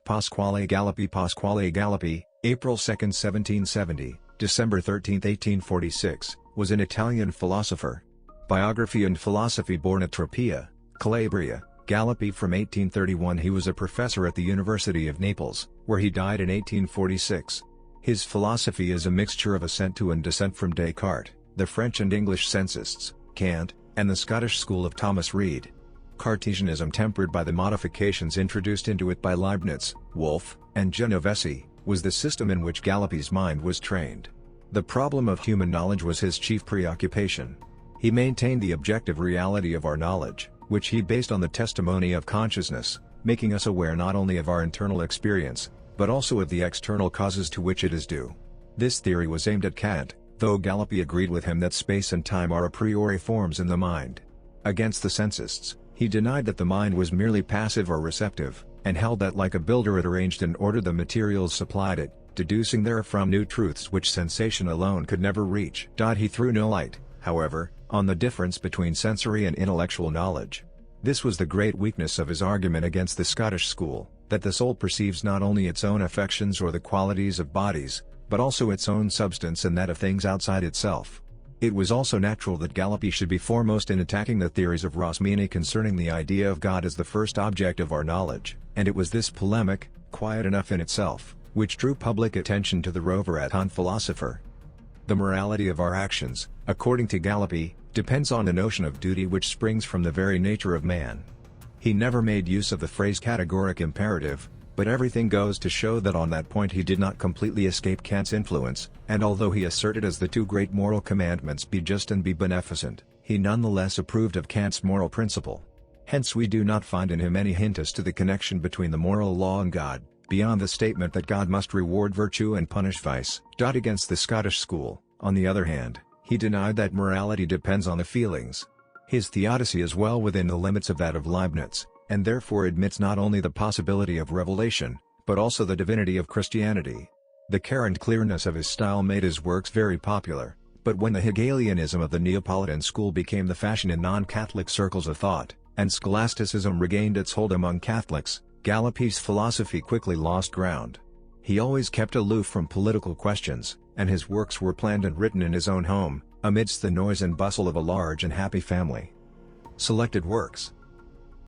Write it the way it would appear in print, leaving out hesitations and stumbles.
Pasquale Galluppi, April 2, 1770, December 13, 1846, was an Italian philosopher. Biography and philosophy. Born at Tropea, Calabria, Galluppi from 1831. He was a professor at the University of Naples, where he died in 1846. His philosophy is a mixture of assent to and dissent from Descartes, the French and English sensists, Kant, and the Scottish school of Thomas Reid. Cartesianism, tempered by the modifications introduced into it by Leibniz, Wolff, and Genovese, was the system in which Galluppi's mind was trained. The problem of human knowledge was his chief preoccupation. He maintained the objective reality of our knowledge, which he based on the testimony of consciousness, making us aware not only of our internal experience, but also of the external causes to which it is due. This theory was aimed at Kant, though Galluppi agreed with him that space and time are a priori forms in the mind. Against the sensists, he denied that the mind was merely passive or receptive, and held that like a builder it arranged and ordered the materials supplied it, deducing therefrom new truths which sensation alone could never reach. He threw no light, however, on the difference between sensory and intellectual knowledge. This was the great weakness of his argument against the Scottish school, that the soul perceives not only its own affections or the qualities of bodies, but also its own substance and that of things outside itself. It was also natural that Galluppi should be foremost in attacking the theories of Rosmini concerning the idea of God as the first object of our knowledge, and it was this polemic, quiet enough in itself, which drew public attention to the rover at on Philosopher. The morality of our actions, according to Galluppi, depends on a notion of duty which springs from the very nature of man. He never made use of the phrase categoric imperative, but everything goes to show that on that point he did not completely escape Kant's influence, and although he asserted as the two great moral commandments be just and be beneficent, he nonetheless approved of Kant's moral principle. Hence we do not find in him any hint as to the connection between the moral law and God, beyond the statement that God must reward virtue and punish vice. Against the Scottish school, on the other hand, he denied that morality depends on the feelings. His theodicy is well within the limits of that of Leibniz, and therefore admits not only the possibility of revelation, but also the divinity of Christianity. The care and clearness of his style made his works very popular, but when the Hegelianism of the Neapolitan school became the fashion in non-Catholic circles of thought, and scholasticism regained its hold among Catholics, Galluppi's philosophy quickly lost ground. He always kept aloof from political questions, and his works were planned and written in his own home, amidst the noise and bustle of a large and happy family. Selected works.